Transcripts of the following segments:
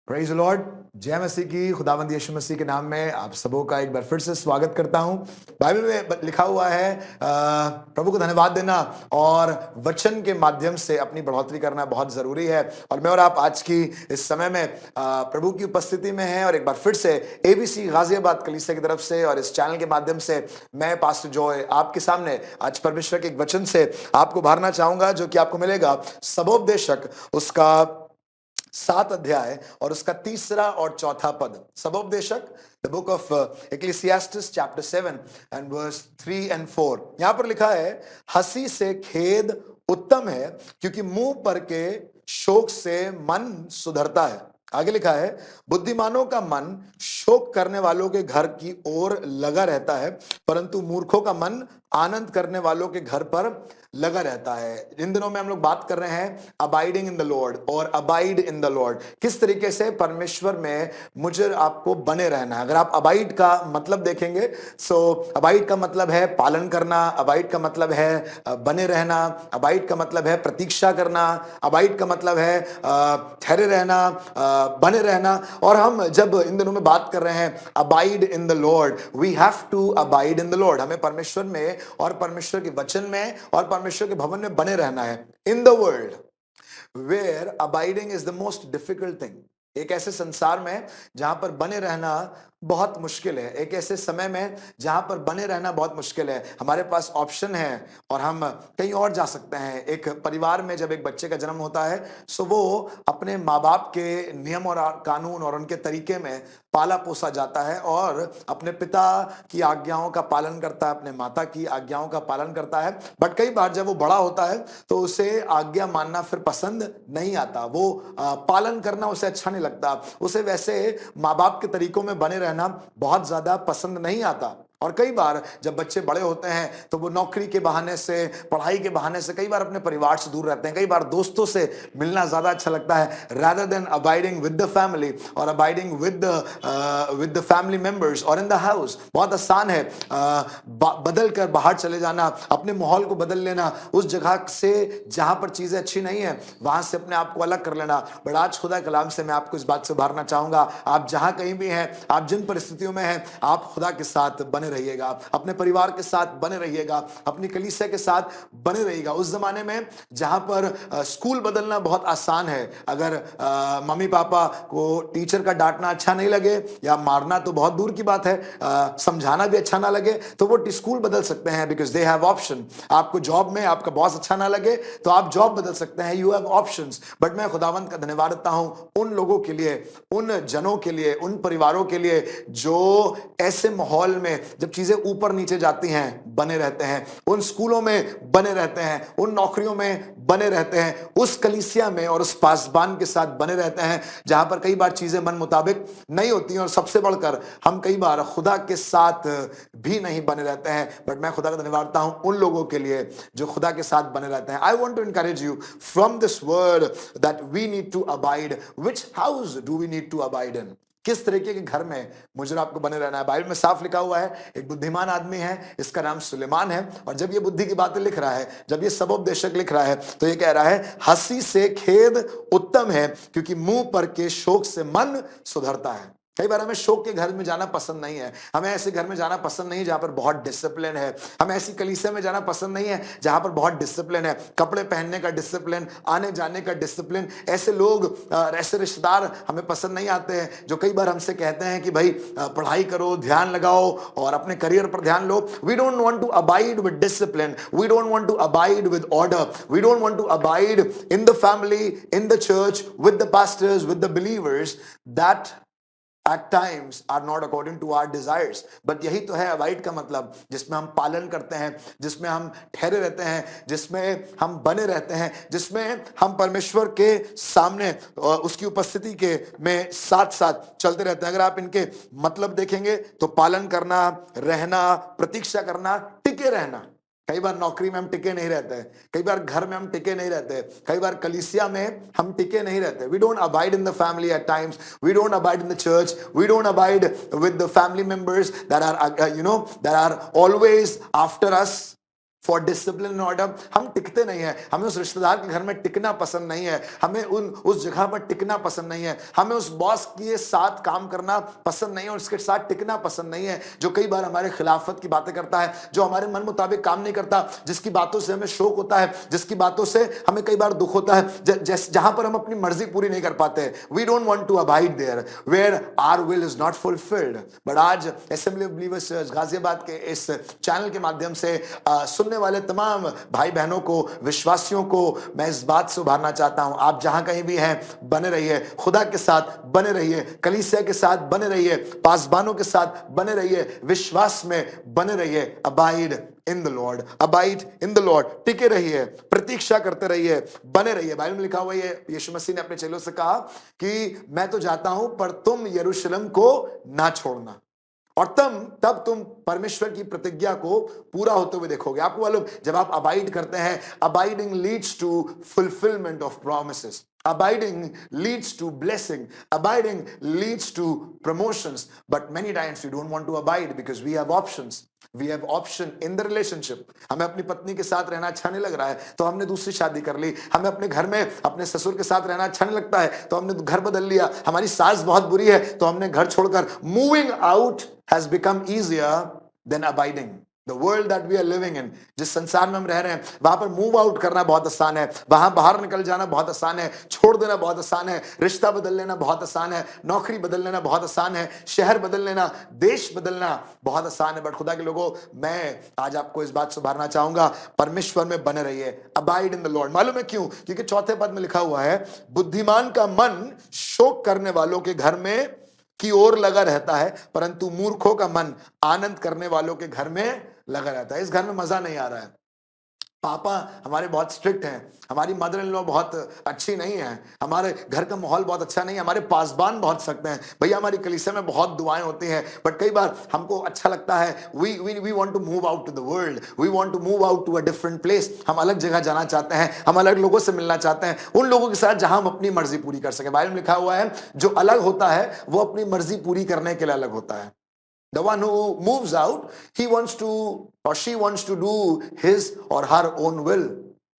Praise Lord. जय मसीह की। खुदावंद यीशु मसीह के नाम में आप सबों का एक बार फिर से स्वागत करता हूं। बाइबल में लिखा हुआ है प्रभु को धन्यवाद देना और वचन के माध्यम से अपनी बढ़ोतरी करना बहुत जरूरी है। और मैं और आप आज की इस समय में प्रभु की उपस्थिति में हैं और एक बार फिर से एबीसी गाजियाबाद कलीसिया की तरफ से और इस चैनल के माध्यम से मैं पास्टर जॉय आपके सामने आज परमेश्वर के एक वचन से आपको उभारना चाहूंगा, जो कि आपको मिलेगा सबोपदेशक उसका 7 अध्याय और उसका तीसरा और चौथा पद। सबोपदेशक, the book of Ecclesiastes chapter 7 and verse 3 and 4। यहां पर लिखा है, हंसी से खेद उत्तम है, क्योंकि मुंह पर के शोक से मन सुधरता है। आगे लिखा है, बुद्धिमानों का मन शोक करने वालों के घर की ओर लगा रहता है, परंतु मूर्खों का मन आनंद करने वालों के घर पर लगा रहता है। इन दिनों में हम लोग बात कर रहे हैं अबाइडिंग इन द लॉर्ड और अबाइड इन द लॉर्ड। किस तरीके से परमेश्वर में मुझे आपको बने रहना है। अगर आप अबाइड का मतलब देखेंगे, अबाइड का मतलब है पालन करना, अबाइड का मतलब है बने रहना, अबाइड का मतलब है प्रतीक्षा करना, अबाइड का मतलब है ठहरे रहना, बने रहना। और हम जब इन दिनों में बात कर रहे हैं abide in the Lord, we have to abide in the Lord. हमें परमेश्वर में और परमेश्वर के वचन में और परमेश्वर के भवन में बने रहना है। In the world where abiding is the most difficult thing. एक ऐसे संसार में जहां पर बने रहना बहुत मुश्किल है, एक ऐसे समय में जहां पर बने रहना बहुत मुश्किल है। हमारे पास ऑप्शन है और हम कहीं और जा सकते हैं। एक परिवार में जब एक बच्चे का जन्म होता है, सो वो अपने माँ बाप के नियम और कानून और उनके तरीके में पाला पोसा जाता है और अपने पिता की आज्ञाओं का पालन करता है, अपने माता की आज्ञाओं का पालन करता है। बट कई बार जब वो बड़ा होता है तो उसे आज्ञा मानना फिर पसंद नहीं आता, वो पालन करना उसे अच्छा नहीं लगता, उसे वैसे माँ बाप के तरीकों में बने रहना बहुत ज्यादा पसंद नहीं आता। और कई बार जब बच्चे बड़े होते हैं तो वो नौकरी के बहाने से, पढ़ाई के बहाने से कई बार अपने परिवार से दूर रहते हैं। कई बार दोस्तों से मिलना ज्यादा अच्छा लगता है rather than abiding with the family और abiding with the family members और in the house। बहुत आसान है बदल कर बाहर चले जाना, अपने माहौल को बदल लेना, उस जगह से जहां पर चीजें अच्छी नहीं है वहां से अपने आप को अलग कर लेना। बट आज खुदा कलाम से मैं आपको इस बात से उभारना चाहूंगा, आप जहां कहीं भी हैं, आप जिन परिस्थितियों में हैं, आप खुदा के साथ बने रहिएगा, अपने परिवार के साथ बने रहिएगा, अपनी कलीसिया के साथ बने रहिएगा। उस जमाने में जहां पर स्कूल बदलना बहुत आसान है, अगर मम्मी पापा को टीचर का डांटना अच्छा नहीं लगे या मारना तो बहुत दूर की बात है, समझाना भी अच्छा ना लगे तो वो स्कूल बदल सकते हैं, बिकॉज दे हैव ऑप्शन। आपको जॉब में आपका बॉस अच्छा ना लगे तो आप जॉब बदल सकते हैं, यू हैव ऑप्शंस। बट मैं खुदावंत का धन्यवाद देता हूं उन लोगों के लिए, उन जनों के लिए, उन परिवारों के लिए जो ऐसे माहौल में जब चीजें ऊपर नीचे जाती हैं बने रहते हैं, उन स्कूलों में बने रहते हैं, उन नौकरियों में बने रहते हैं, उस कलीसिया में और उस पासबान के साथ बने रहते हैं जहां पर कई बार चीजें मन मुताबिक नहीं होती हैं। और सबसे बढ़कर हम कई बार खुदा के साथ भी नहीं बने रहते हैं। बट मैं खुदा का धन्यवाद देता हूं उन लोगों के लिए जो खुदा के साथ बने रहते हैं। I want to encourage you from this word that we need to abide. Which house do we need to abide in? किस तरीके के घर में मुझे आपको बने रहना है। बाइबल में साफ लिखा हुआ है, एक बुद्धिमान आदमी है, इसका नाम सुलेमान है। और जब ये बुद्धि की बातें लिख रहा है, जब ये सबोपदेशक लिख रहा है, तो ये कह रहा है हंसी से खेद उत्तम है, क्योंकि मुंह पर के शोक से मन सुधरता है। कई बार हमें शोक के घर में जाना पसंद नहीं है, हमें ऐसे घर में जाना पसंद नहीं जहां पर बहुत डिसिप्लिन है, हमें ऐसी कलीसिया में जाना पसंद नहीं है जहां पर बहुत डिसिप्लिन है, कपड़े पहनने का डिसिप्लिन, आने जाने का डिसिप्लिन। ऐसे लोग, ऐसे रिश्तेदार हमें पसंद नहीं आते हैं जो कई बार हमसे कहते हैं कि भाई पढ़ाई करो, ध्यान लगाओ और अपने करियर पर ध्यान लो। We don't want to abide with discipline, we don't want to abide with order, we don't want to abide in the family, in the church, with the pastors, with the believers that at times are not according to our desires। but यही तो है abide का मतलब, जिसमें हम पालन करते हैं, जिसमें हम ठहरे रहते हैं, जिसमें हम बने रहते हैं, जिसमें हम परमेश्वर के सामने उसकी उपस्थिति के में साथ साथ चलते रहते हैं। अगर आप इनके मतलब देखेंगे तो पालन करना, रहना, प्रतीक्षा करना, टिके रहना। कई बार नौकरी में हम टिके नहीं रहते, कई बार घर में हम टिके नहीं रहते, कई बार कलीसिया में हम टिके नहीं रहते। We don't abide in the family at times, we don't abide in the church, we don't abide with the family members that are that are always after us. For discipline and order. हम टिकते नहीं है, हमें उस रिश्तेदार के घर में टिकना पसंद नहीं है, हमें उस जगह पर टिकना पसंद नहीं है, हमें उस बॉस के साथ काम करना पसंद नहीं है और उसके साथ टिकना पसंद नहीं है जो कई बार हमारे खिलाफत की बातें करता है, जो हमारे मन मुताबिक काम नहीं करता, जिसकी बातों से हमें शोक होता है, जिसकी बातों से हमें कई बार दुख होता है, जहां पर हम अपनी मर्जी पूरी नहीं कर पाते। We don't want to abide there where our will is not fulfilled. But आज असेंबली ऑफ बिलीवर्स गाजियाबाद के इस चैनल के माध्यम से सुनने वाले तमाम भाई बहनों को, विश्वासियों को मैं इस बात से उभारना चाहता हूं, आप जहां कहीं भी हैं बने रहिए, खुदा के साथ बने रहिए, कलीसिया के साथ बने रहिए, पासबानों के साथ बने रहिए, विश्वास में बने रहिए। Abide in the Lord, abide in the Lord, टिके रहिए, प्रतीक्षा करते रहिए, बने रहिए। बाइबल में लिखा हुआ है, यीशु मसीह ने अपने चेलों से कहा कि मैं तो जाता हूं पर तुम यरूशलेम को ना छोड़ना, और तब तुम परमेश्वर की प्रतिज्ञा को पूरा होते हुए देखोगे। आपको मालूम, जब आप अबाइड करते हैं, abiding leads to fulfilment of promises, abiding leads to blessing, abiding leads to promotions, but many times we don't want to abide because we have options, we have option in the relationship। हमें अपनी पत्नी के साथ रहना अच्छा नहीं लग रहा है तो हमने दूसरी शादी कर ली, हमें अपने घर में अपने ससुर के साथ रहना अच्छा नहीं लगता है तो हमने घर बदल लिया, हमारी सास बहुत बुरी है तो हमने घर छोड़कर, moving out has become easier than abiding। The world that we are living in, जिस संसार में हम रह रहे हैं, वहां पर मूव आउट करना बहुत आसान है, वहां बाहर निकल जाना बहुत आसान है, छोड़ देना बहुत आसान है, रिश्ता बदल लेना बहुत आसान है, नौकरी बदल लेना बहुत आसान है, शहर बदल लेना, देश बदलना बहुत आसान है। बट खुदा के लोगों, मैं आज आपको इस बात से उभारना चाहूंगा, परमेश्वर में बने रहिए, अबाइड इन द लॉर्ड। मालूम है क्यों? क्योंकि चौथे पद में लिखा हुआ है, बुद्धिमान का मन शोक करने वालों के घर में की ओर लगा रहता है, परंतु मूर्खों का मन आनंद करने वालों के घर में लगा रहता है। इस घर में मजा नहीं आ रहा है, पापा हमारे बहुत स्ट्रिक्ट हैं, हमारी मदर इन लॉ बहुत अच्छी नहीं है, हमारे घर का माहौल बहुत अच्छा नहीं है, हमारे पासबान बहुत सख्त हैं, भैया हमारी कलीसिया में बहुत दुआएं होती हैं, बट कई बार हमको अच्छा लगता है, we want to move out to the world, we want to move out to a different place. हम अलग जगह जाना चाहते हैं, हम अलग लोगों से मिलना चाहते हैं, उन लोगों के साथ जहां हम अपनी मर्जी पूरी कर सके। बाइबल में लिखा हुआ है, जो अलग होता है वो अपनी मर्जी पूरी करने के लिए अलग होता है। The one who moves out, he wants to or she wants to do his or her own will।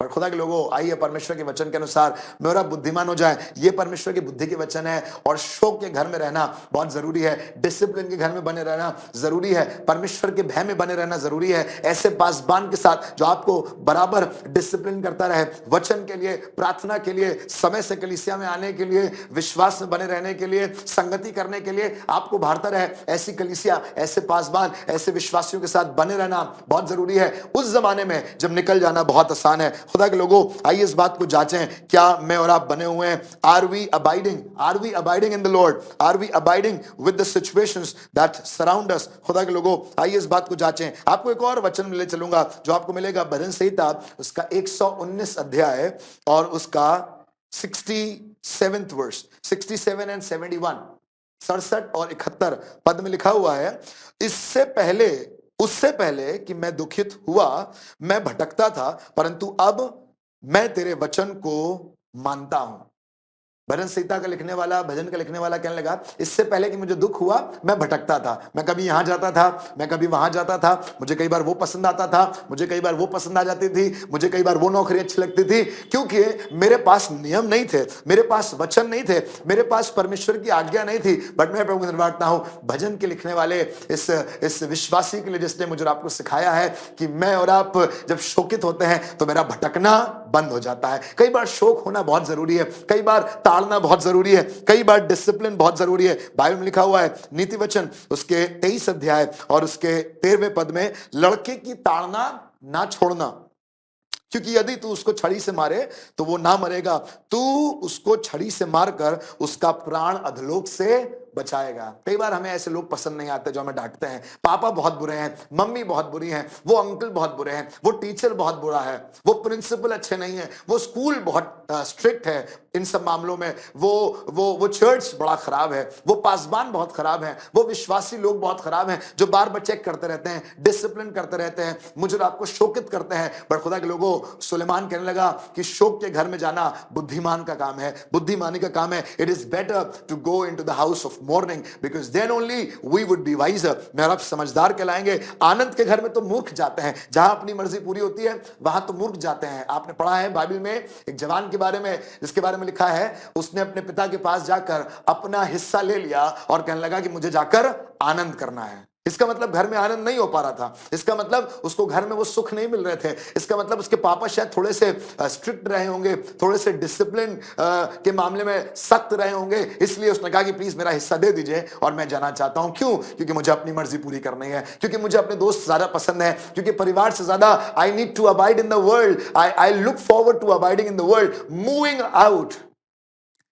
पर खुदा के लोगों, आइए परमेश्वर के वचन के अनुसार मेरा बुद्धिमान हो जाए, ये परमेश्वर की बुद्धि के वचन है। और शोक के घर में रहना बहुत जरूरी है, डिसिप्लिन के घर में बने रहना जरूरी है, परमेश्वर के भय में बने रहना जरूरी है, ऐसे पासबान के साथ जो आपको बराबर डिसिप्लिन करता रहे, वचन के लिए, प्रार्थना के लिए, समय से कलीसिया में आने के लिए, विश्वास में बने रहने के लिए, संगति करने के लिए आपको भारता रहे। ऐसी कलीसिया, ऐसे पासबान, ऐसे विश्वासियों के साथ बने रहना बहुत जरूरी है। उस जमाने में जब निकल जाना बहुत आसान है। खुदा के लोगों, आइए इस बात को जांचें, क्या मैं और आप बने हुए हैं? Are we abiding in the Lord? Are we abiding with the situations that surround us? खुदा के लोगों, आइए इस बात को जांचें। आपको एक और वचन ले चलूंगा जो आपको मिलेगा भजन संहिता उसका 119 अध्याय और उसका 67th वर्स, 67 एंड 71, 67 और 71 पद में लिखा हुआ है, उससे पहले कि मैं दुखित हुआ, मैं भटकता था, परंतु अब मैं तेरे वचन को मानता हूं। भजन संहिता का लिखने वाला, भजन का लिखने वाला कहने लगा, इससे पहले कि मुझे दुख हुआ मैं भटकता था, मैं कभी यहां जाता था, मैं कभी वहां जाता था, मुझे कई बार वो पसंद आता था, मुझे कई बार वो पसंद आ जाती थी, मुझे कई बार वो नौकरी अच्छी लगती थी, क्योंकि मेरे पास नियम नहीं थे, मेरे पास वचन नहीं थे, मेरे पास परमेश्वर की आज्ञा नहीं थी। बट मैं प्रभु धन्यवाद हूं, भजन के लिखने वाले इस विश्वासी के लिए जिसने मुझे आपको सिखाया है कि मैं और आप जब शोकित होते हैं तो मेरा भटकना बंद हो जाता है। कई बार शोक होना बहुत जरूरी है, कई बार ताड़ना बहुत जरूरी है, कई बार डिसिप्लिन बहुत जरूरी है। बाइबल में लिखा हुआ है नीति वचन उसके 23 अध्याय और उसके 13वें पद में, लड़के की ताड़ना ना छोड़ना, क्योंकि यदि तू उसको छड़ी से मारे तो वो ना मरेगा, तू उसको छड़ी से मारकर उसका प्राण अधलोक से बचाएगा। कई बार हमें ऐसे लोग पसंद नहीं आते जो हमें डांटते हैं, पापा बहुत बुरे हैं, मम्मी बहुत बुरी हैं, वो अंकल बहुत बुरे हैं, वो टीचर बहुत बुरा है, वो प्रिंसिपल अच्छे नहीं है, वो स्कूल बहुत स्ट्रिक्ट है, इन सब मामलों में। वो चर्च बड़ा खराब है, वो पासबान बहुत खराब है, वो विश्वासी लोग बहुत खराब हैं जो बार बार चेक करते रहते हैं, डिसिप्लिन करते रहते हैं, मुझे और आपको शोकित करते हैं। बट खुदा के लोगों, सुलेमान कहने लगा कि शोक के घर में जाना बुद्धिमान का काम है, बुद्धिमानी का काम है। It is better to go into the house of mourning because then only we would be wiser. मैं और आप समझदार कहलाएंगे। आनंद के घर में तो मूर्ख जाते हैं, जहां अपनी मर्जी पूरी होती है वहां तो मूर्ख जाते हैं। आपने पढ़ा है बाइबल में एक जवान के बारे में, जिसके बारे में लिखा है उसने अपने पिता के पास जाकर अपना हिस्सा ले लिया और कहने लगा कि मुझे जाकर आनंद करना है। इसका मतलब घर में आनंद नहीं हो पा रहा था, इसका मतलब उसको घर में वो सुख नहीं मिल रहे थे, इसका मतलब उसके पापा शायद थोड़े से स्ट्रिक्ट रहे होंगे, थोड़े से डिसिप्लिन के मामले में सख्त रहे होंगे। इसलिए उसने कहा कि प्लीज मेरा हिस्सा दे दीजिए और मैं जाना चाहता हूं। क्यों? क्योंकि मुझे अपनी मर्जी पूरी करनी है, क्योंकि मुझे अपने दोस्त ज्यादा पसंद है, क्योंकि परिवार से ज्यादा I need to abide in the world, I look forward to abiding in the world. Moving out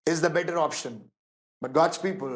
is the better option. But God's people,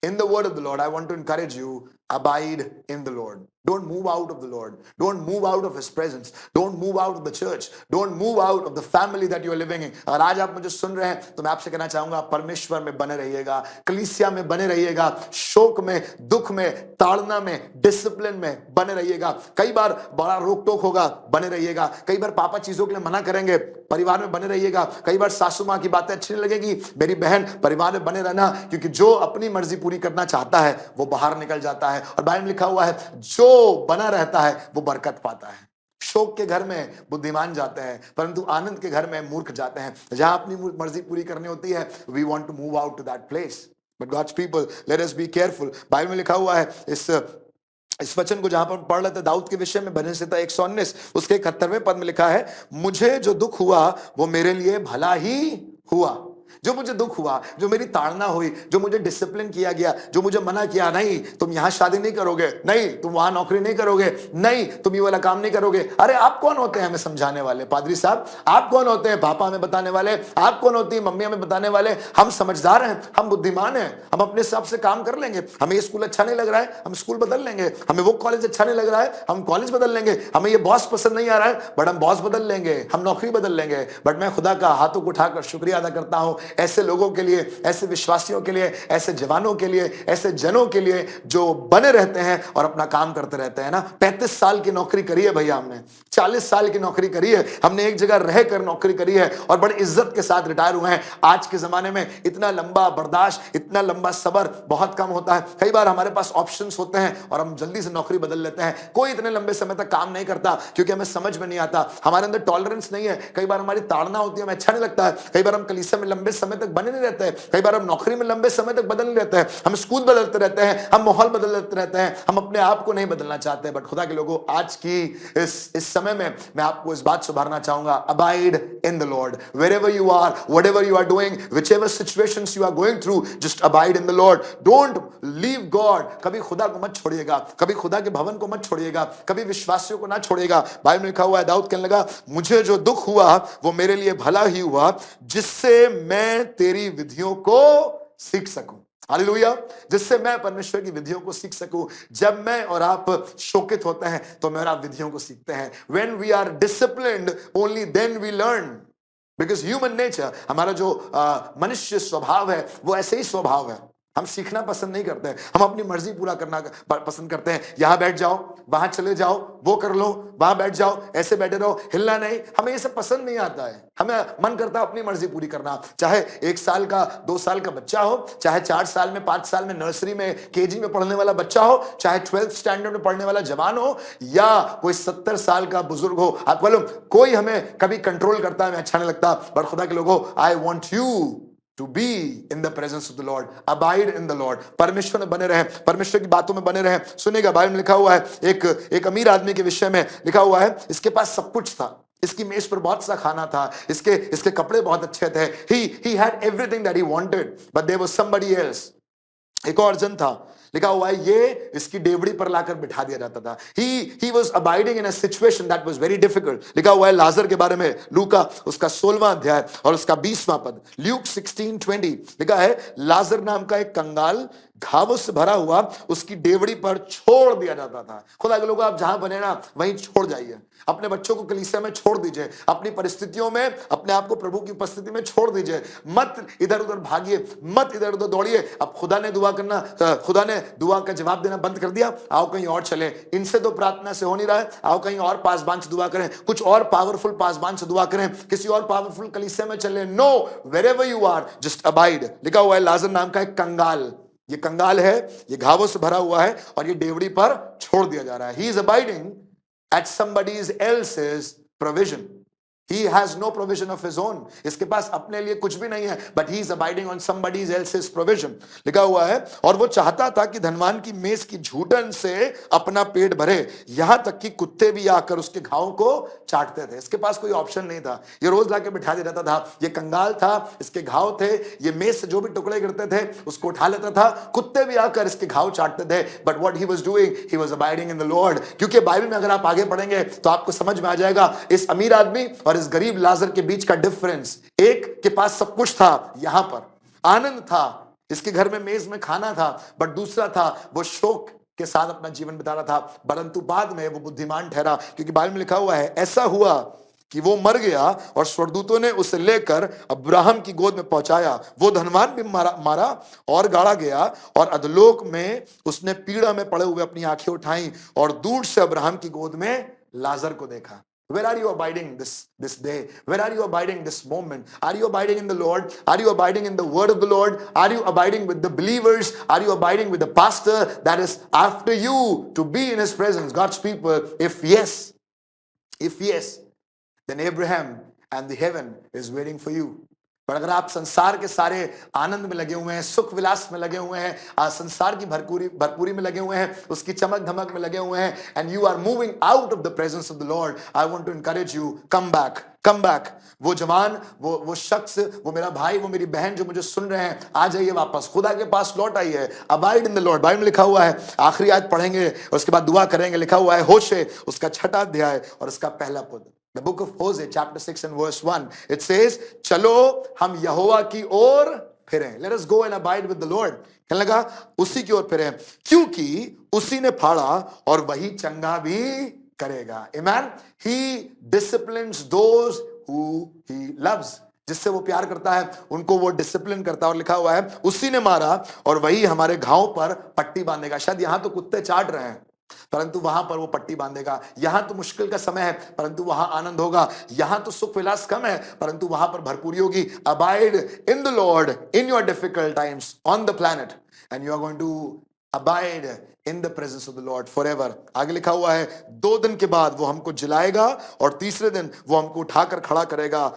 in the word of the Lord, I want to encourage you, abide in the Lord. Don't move out of the Lord. Don't move out of His presence. Don't move out of the church. Don't move out of the family that you are living in. अगर आज आप मुझे सुन रहे हैं तो मैं आपसे कहना चाहूंगा, परमेश्वर में बने रहिएगा, कलीसिया में बने रहिएगा, शोक में, दुख में, ताड़ना में, डिसिप्लिन में बने रहिएगा। कई बार बड़ा रोक टोक होगा, बने रहिएगा। कई बार पापा चीजों के लिए मना करेंगे, परिवार में बने रहिएगा। कई बार सासू माँ की बातें अच्छी नहीं लगेगी, मेरी बहन परिवार में बने रहना, क्योंकि जो अपनी मर्जी पूरी करना चाहता है वो बाहर निकल जाता है। और बाइबल में लिखा हुआ है जो बना रहता है वो बरकत पाता है। शोक के घर में बुद्धिमान जाते हैं, परंतु आनंद के घर में मूर्ख जाते हैं। जहां अपनी मर्जी पूरी करनी होती है, we want to move out to that place. But God's people, let us be careful. Bible में लिखा हुआ है, इस वचन को जहां पर पढ़ रहे थे दाऊद के विषय में, भजन संहिता 119 उसके 71वें पद में लिखा है, मुझे जो दुख हुआ वो मेरे लिए भला ही हुआ। जो मुझे दुख हुआ, जो मेरी ताड़ना हुई, जो मुझे डिसिप्लिन किया गया, जो मुझे मना किया, नहीं तुम यहां शादी नहीं करोगे, नहीं तुम वहां नौकरी नहीं करोगे, नहीं तुम ये वाला काम नहीं करोगे। अरे आप कौन होते हैं हमें समझाने वाले? पादरी साहब आप कौन होते हैं पापा हमें बताने वाले? आप कौन होती है मम्मी हमें बताने वाले? हम समझदार हैं, हम बुद्धिमान हैं, हम अपने हिसाब से काम कर लेंगे। हमें ये स्कूल अच्छा नहीं लग रहा है, हम स्कूल बदल लेंगे। हमें वो कॉलेज अच्छा नहीं लग रहा है, हम कॉलेज बदल लेंगे। हमें ये बॉस पसंद नहीं आ रहा है, बट हम बॉस बदल लेंगे, हम नौकरी बदल लेंगे। बट मैं खुदा का हाथों को उठाकर शुक्रिया अदा करता हूं ऐसे लोगों के लिए, ऐसे विश्वासियों के लिए, ऐसे जवानों के लिए, ऐसे जनों के लिए जो बने रहते हैं और अपना काम करते रहते हैं ना। 35 साल की नौकरी करी है भैया, हमने 40 साल की नौकरी करी है, हमने एक जगह रहकर नौकरी करी है और बड़ी इज्जत के साथ रिटायर हुए हैं। आज के जमाने में इतना लंबा बर्दाश्त, इतना लंबा सब्र बहुत कम होता है। कई बार हमारे पास ऑप्शंस होते हैं और हम जल्दी से नौकरी बदल लेते हैं। कोई इतने लंबे समय तक काम नहीं करता क्योंकि हमें समझ में नहीं आता, हमारे अंदर टॉलरेंस नहीं है। कई बार हमारी ताड़ना होती है, हमें अच्छा नहीं लगता है। कई बार हम कलीसिया में लंबे समय तक बने नहीं रहते हैं, कई बार हम नौकरी में लंबे समय तक बदल नहीं रहते हैं, हम स्कूल बदलते रहते हैं, हम माहौल बदलते रहते हैं, हम अपने आप को नहीं बदलना चाहते। बट खुदा के लोगों, आज की इस समय में मैं आपको इस बात सुधारना चाहूंगा, abide in the Lord wherever you are, whatever you are doing, whichever situations you are going through, just abide in the Lord. Don't leave God. कभी खुदा को मत छोड़िएगा, कभी खुदा के भवन को मत छोड़िएगा, कभी विश्वासियों को ना छोड़िएगा। बाइबल में लिखा हुआ है, दाऊद कहने लगा, मुझे जो दुख हुआ वो मेरे लिए भला ही हुआ, जिससे मैं तेरी विधियों को सीख सकूं। हालेलुया, जिससे मैं परमेश्वर की विधियों को सीख सकूं। जब मैं और आप शोकित होते हैं तो मैं और आप विधियों को सीखते हैं। When we are disciplined, only then we learn. Because human nature, हमारा जो मनुष्य स्वभाव है वो ऐसे ही स्वभाव है। हम सीखना पसंद नहीं करते हैं, हम अपनी मर्जी पूरा करना पसंद करते हैं। यहां बैठ जाओ, वहां चले जाओ, वो कर लो, वहां बैठ जाओ, ऐसे बैठे रहो, हिलना नहीं। हमें ये सब पसंद नहीं आता है। हमें मन करता है अपनी मर्जी पूरी करना, चाहे 1 साल का 2 साल का बच्चा हो, चाहे 4 साल में 5 साल में नर्सरी में केजी में पढ़ने वाला बच्चा हो, चाहे 12th स्टैंडर्ड में पढ़ने वाला जवान हो, या कोई 70 साल का बुजुर्ग हो। आप बोलो कोई हमें कभी कंट्रोल करता है, हमें अच्छा नहीं लगता। बट खुदा के लोगों, I want you to be in the presence of the Lord, abide in the Lord. परमेश्वर में बने रहें, परमेश्वर की बातों में बने रहें। सुनेगा, बाइबल में लिखा हुआ है, एक अमीर आदमी के विषय में लिखा हुआ है, इसके पास सब कुछ था, इसकी मेज पर बहुत सा खाना था, इसके कपड़े बहुत अच्छे थे। He had everything that he wanted, but there was somebody else. एक और जन था, लिखा हुआ है, ये इसकी डेवड़ी पर लाकर बिठा दिया जाता था। He was abiding in a situation that was very difficult. लिखा हुआ है लाजर के बारे में, लूका उसका 16वां अध्याय और उसका 20वां पद, ल्यूक 16:20 लिखा है, लाजर नाम का एक कंगाल घावों से भरा हुआ उसकी डेवड़ी पर छोड़ दिया जाता था। खुदा के लोगों, आप जहां बने ना वहीं छोड़ जाइए। अपने बच्चों को कलीसिया में छोड़ दीजिए, अपनी परिस्थितियों में अपने आप को प्रभु की उपस्थिति में छोड़ दीजिए। मत इधर उधर भागिए, मत इधर उधर दौड़िए। अब खुदा ने खुदा ने दुआ का जवाब देना बंद कर दिया, आओ कहीं और चले। इनसे तो प्रार्थना से हो नहीं रहा है, आओ कहीं और पासबान से दुआ करें, कुछ और पावरफुल पासबान से दुआ करें, किसी और पावरफुल कलीसिया में चले। No, wherever you are just abide. लिखा हुआ है लाजर नाम का एक कंगाल, ये कंगाल है, ये घावों से भरा हुआ है और ये डेवड़ी पर छोड़ दिया जा रहा है। He is abiding at somebody else's provision. He has no provision of his own. इसके पास अपने लिए कुछ भी नहीं है, but he is abiding on somebody else's provision. लिखा हुआ है, और वो चाहता था कि धनवान की मेज की झूठन से अपना पेट भरे, यहां तक कि कुत्ते भी आकर उसके घावों को चाटते थे। इसके पास कोई ऑप्शन नहीं था, ये रोज लाके बिठा दे जाता था। ये कंगाल था, इसके घाव थे, ये मेज से जो भी टुकड़े गिरते थे उसको उठा लेता था, कुत्ते भी आकर इसके घाव चाटते थे। But what he was doing, he was abiding in the Lord. क्योंकि बाइबल में अगर आप आगे पढ़ेंगे तो आपको समझ में आ जाएगा इस अमीर आदमी और इस गरीब लाजर के बीच का डिफरेंस। एक के पास सब कुछ था, यहां पर आनंद था, इसके घर में मेज में खाना था, बट दूसरा था वो शोक के साथ अपना जीवन बिता रहा था। परंतु बाद में वो बुद्धिमान ठहरा, क्योंकि बाइबल में लिखा हुआ है, ऐसा हुआ कि वो मर गया और स्वर्गदूतों ने उसे लेकर अब्राहम की गोद में पहुंचाया। वो धनवान भी मारा और गाड़ा गया, और अधोलोक में उसने पीड़ा में पड़े हुए अपनी आंखें उठाई और दूर से अब्राहम की गोद में लाजर को देखा। Where are you abiding this day? Where are you abiding this moment? Are you abiding in the Lord? Are you abiding in the word of the Lord? Are you abiding with the believers? Are you abiding with the pastor that is after you to be in his presence, God's people? If yes, then Abraham and the heaven is waiting for you. पर अगर आप संसार के सारे आनंद में लगे हुए हैं, सुख विलास में लगे हुए हैं, संसार की भरपूरी में लगे हुए हैं, उसकी चमक धमक में लगे हुए हैं, and you are moving out of the presence of the Lord, I want to encourage you, come back. वो जवान, वो शख्स, वो मेरा भाई, वो मेरी बहन जो मुझे सुन रहे हैं, आ जाइए वापस, खुदा के पास लौट आइए। Abide in the Lord. Bible में लिखा हुआ है, आखिरी आयत पढ़ेंगे और उसके बाद दुआ करेंगे। लिखा हुआ है होशे उसका 6वां अध्याय और उसका पहला पद, The book of Hosea, chapter 6 and verse 1. It says, चलो हम यहोवा की ओर फिरें। Let us go and abide with the Lord. कहने लगा उसी की ओर फिरें, क्योंकि उसी ने फाड़ा और वही चंगा भी करेगा। Amen. He disciplines those who he loves. जिससे वो प्यार करता है उनको वो डिसिप्लिन करता है। और लिखा हुआ है, उसी ने मारा और वही हमारे घाव पर पट्टी बांधेगा। शायद यहां तो कुत्ते चाट रहे हैं, परंतु वहां पर वो पट्टी बांधेगा। यहां तो मुश्किल का समय है, परंतु वहां आनंद होगा। यहां तो सुख विलास कम है, परंतु वहां पर भरपूरी होगी। Abide in the Lord in your difficult times on the planet, and you are going to abide in the presence of the Lord forever. आगे लिखा हुआ है, 2 दिन के बाद वो हमको जिलाएगा और तीसरे दिन वो हमको उठाकर खड़ा करेगा,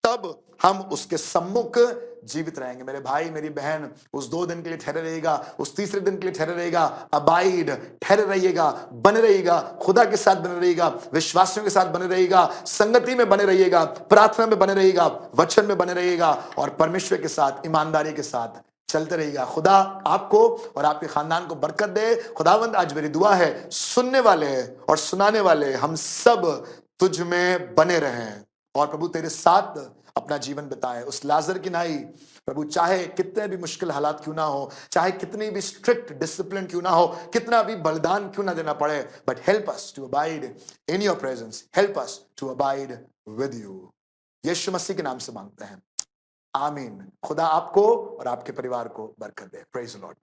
तब हम उसके सम्मुख जीवित रहेंगे। मेरे भाई, मेरी बहन, उस 2 दिन के लिए ठहरे रहेगा, उस तीसरे दिन के लिए ठहरे रहेगा। अबाइड, ठहरे रहिएगा, बने रहिएगा, खुदा के साथ बने रहिएगा, विश्वासियों के साथ बने रहिएगा, संगति में बने रहिएगा, प्रार्थना में बने रहिएगा, वचन में बने रहिएगा और परमेश्वर के साथ ईमानदारी के साथ चलते रहिएगा। खुदा आपको और आपके खानदान को बरकत दे। खुदावंद, आज मेरी दुआ है, सुनने वाले और सुनाने वाले हम सब तुझ में बने रहें और प्रभु तेरे साथ अपना जीवन बिताएं। उस लाजर की नाई प्रभु, चाहे कितने भी मुश्किल हालात क्यों ना हो, चाहे कितनी भी स्ट्रिक्ट डिसिप्लिन क्यों ना हो, कितना भी बलिदान क्यों ना देना पड़े, but help us to abide in your presence, help us to abide with you. Yeshu Masih के नाम से मांगते हैं, आमीन। खुदा आपको और आपके परिवार को बरकत दे। Praise the Lord.